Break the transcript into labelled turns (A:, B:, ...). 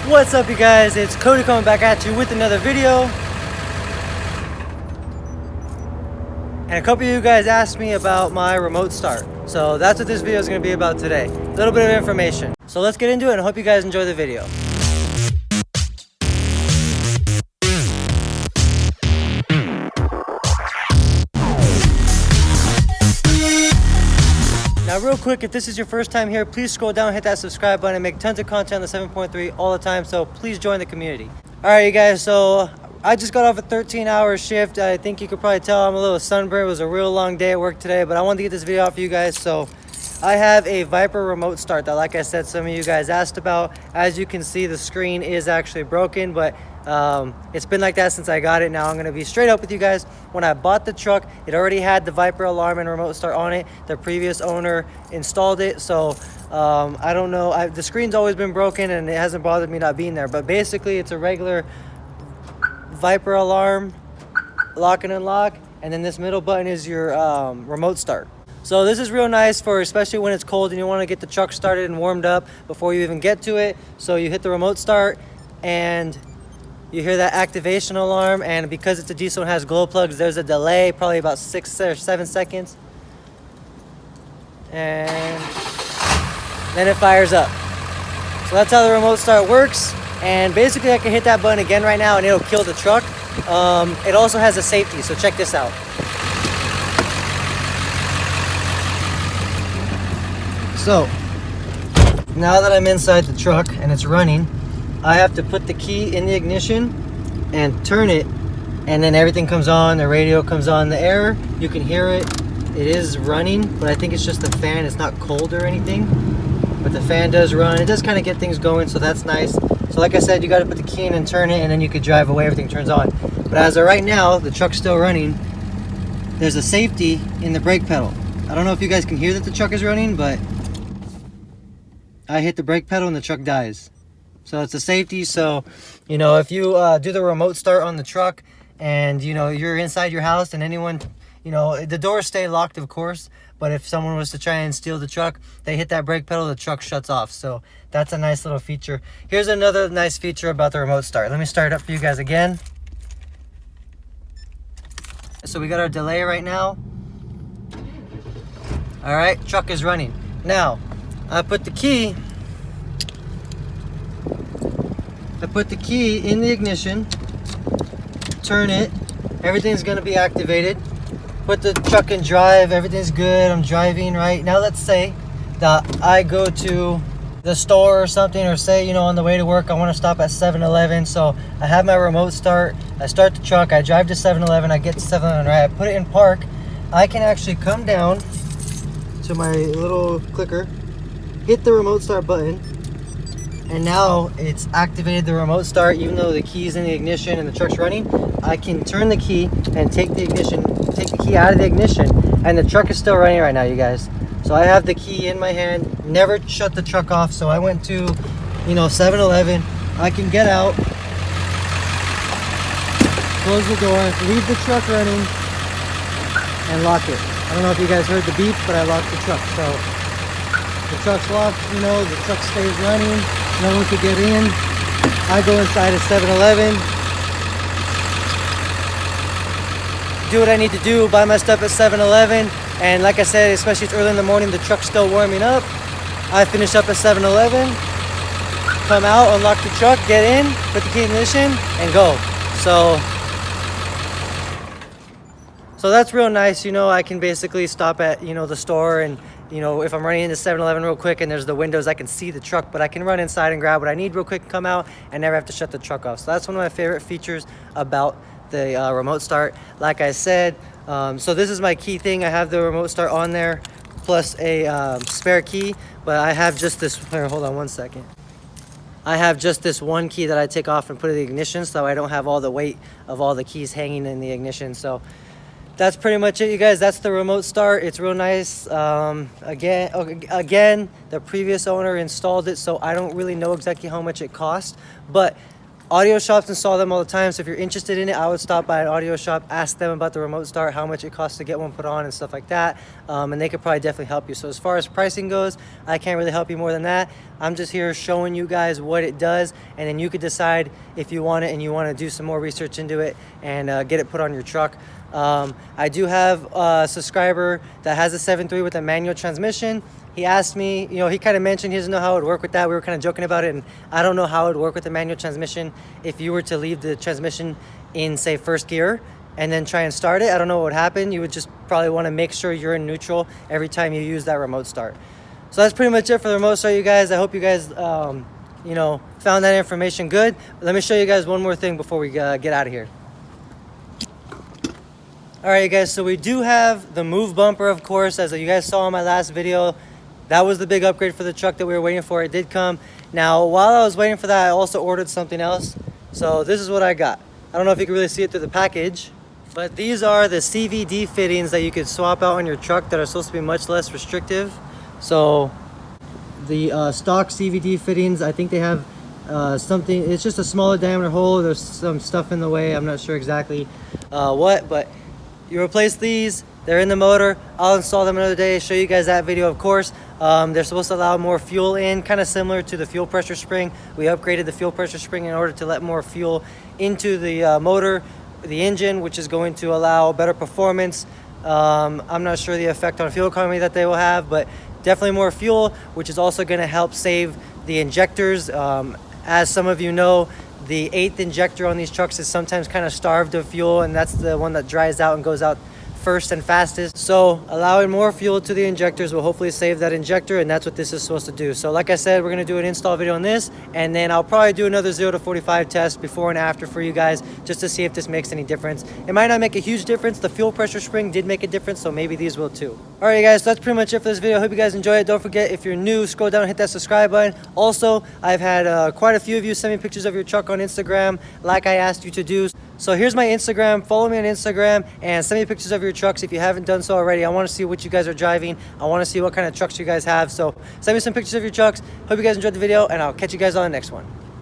A: What's up, you guys? It's Cody coming back at you with another video. And a couple of you guys asked me about my remote start. So that's what this video is going to be about today. A little bit of information. So let's get into it and I hope you guys enjoy the video. Now real quick, if this is your first time here, please scroll down, hit that subscribe button. I make tons of content on the 7.3 all the time, so please join the community. All right, you guys, so I just got off a 13-hour shift. I think you could probably tell I'm a little sunburned. It was a real long day at work today, but I wanted to get this video out for you guys. So I have a Viper remote start that, like I said, some of you guys asked about. As you can see, the screen is actually broken, but it's been like that since I got it. Now I'm going to be straight up with you guys. When I bought the truck, it already had the Viper alarm and remote start on it. The previous owner installed it, so I don't know. The screen's always been broken and it hasn't bothered me not being there, but basically it's a regular Viper alarm, lock and unlock, and then this middle button is your remote start. So this is real nice for especially when it's cold and you want to get the truck started and warmed up before you even get to it. So you hit the remote start and you hear that activation alarm, and because it's a diesel and has glow plugs, there's a delay, probably about 6 or 7 seconds. And then it fires up. So that's how the remote start works. And basically I can hit that button again right now and it'll kill the truck. It also has a safety, so check this out. So now that I'm inside the truck and it's running, I have to put the key in the ignition and turn it, and then everything comes on, the radio comes on, the air, you can hear it. It is running, but I think it's just the fan. It's not cold or anything, but the fan does run. It does kind of get things going, so that's nice. So like I said, you got to put the key in and turn it, and then you could drive away, everything turns on. But as of right now, the truck's still running. There's a safety in the brake pedal. I don't know if you guys can hear that the truck is running, but I hit the brake pedal and the truck dies. So it's a safety. So, you know, if you do the remote start on the truck and, you know, you're inside your house and anyone, you know, the doors stay locked, of course, but if someone was to try and steal the truck, they hit that brake pedal, the truck shuts off. So that's a nice little feature. Here's another nice feature about the remote start. Let me start it up for you guys again. So we got our delay right now. All right, truck is running. Now, I put the key in the ignition, turn it, everything's gonna be activated. Put the truck in drive, everything's good, I'm driving right. Now let's say that I go to the store or something, or say, you know, on the way to work, I wanna stop at 7-Eleven. So I have my remote start, I start the truck, I drive to 7-Eleven, I get to 7-Eleven, right? I put it in park. I can actually come down to my little clicker, hit the remote start button, and now it's activated the remote start. Even though the key's in the ignition and the truck's running, I can turn the key and take the key out of the ignition, and the truck is still running right now, you guys. So I have the key in my hand, never shut the truck off. So I went to, you know, 7-Eleven. I can get out, close the door, leave the truck running, and lock it. I don't know if you guys heard the beep, but I locked the truck. So the truck's locked, you know, the truck stays running. No one could get in. I go inside a 7-Eleven, do what I need to do, buy my stuff at 7-Eleven, and like I said, especially it's early in the morning, the truck's still warming up. I finish up at 7-Eleven, come out, unlock the truck, get in, put the key in ignition, and go. So that's real nice. You know, I can basically stop at, you know, the store, and, you know, if I'm running into 7-Eleven real quick and there's the windows, I can see the truck, but I can run inside and grab what I need real quick, come out, and never have to shut the truck off. So that's one of my favorite features about the remote start. Like I said, so this is my key thing. I have the remote start on there, plus a spare key, but I have just this, here, hold on one second. I have just this one key that I take off and put in the ignition, so I don't have all the weight of all the keys hanging in the ignition. So that's pretty much it, you guys. That's the remote start. It's real nice. Again, the previous owner installed it, so I don't really know exactly how much it cost, but Audio shops install them all the time, so if you're interested in it, I would stop by an audio shop, ask them about the remote start, how much it costs to get one put on and stuff like that, and they could probably definitely help you. So as far as pricing goes, I can't really help you more than that. I'm just here showing you guys what it does, and then you could decide if you want it and you want to do some more research into it and get it put on your truck. I do have a subscriber that has a 7.3 with a manual transmission. He asked me, he kind of mentioned he doesn't know how it would work with that. We were kind of joking about it, and I don't know how it would work with the manual transmission. If you were to leave the transmission in, say, first gear and then try and start it, I don't know what would happen. You would just probably want to make sure you're in neutral every time you use that remote start. So that's pretty much it for the remote start, you guys. I hope you guys, found that information good. Let me show you guys one more thing before we get out of here. All right, you guys, so we do have the move bumper, of course, as you guys saw in my last video. That was the big upgrade for the truck that we were waiting for. It did come. Now, while I was waiting for that, I also ordered something else. So this is what I got. I don't know if you can really see it through the package, but these are the CVD fittings that you could swap out on your truck that are supposed to be much less restrictive. So the stock CVD fittings, I think they have something, it's just a smaller diameter hole. There's some stuff in the way. I'm not sure exactly what, but you replace these. They're in the motor. I'll install them another day, show you guys that video, of course. They're supposed to allow more fuel in, kind of similar to the fuel pressure spring. We upgraded the fuel pressure spring in order to let more fuel into the motor, the engine, which is going to allow better performance. I'm not sure the effect on fuel economy that they will have, but definitely more fuel, which is also going to help save the injectors. As some of you know, the 8th injector on these trucks is sometimes kind of starved of fuel, and that's the one that dries out and goes out first and fastest. So allowing more fuel to the injectors will hopefully save that injector, and that's what this is supposed to do. So like I said, we're going to do an install video on this, and then I'll probably do another 0 to 45 test before and after for you guys, just to see if this makes any difference. It might not make a huge difference. The fuel pressure spring did make a difference, so maybe these will too. All right, guys, so that's pretty much it for this video. I hope you guys enjoy it. Don't forget, if you're new, scroll down and hit that subscribe button. Also, I've had quite a few of you send me pictures of your truck on Instagram like I asked you to do. So here's my Instagram. Follow me on Instagram and send me pictures of your trucks if you haven't done so already. I want to see what you guys are driving. I want to see what kind of trucks you guys have. So send me some pictures of your trucks. Hope you guys enjoyed the video, and I'll catch you guys on the next one.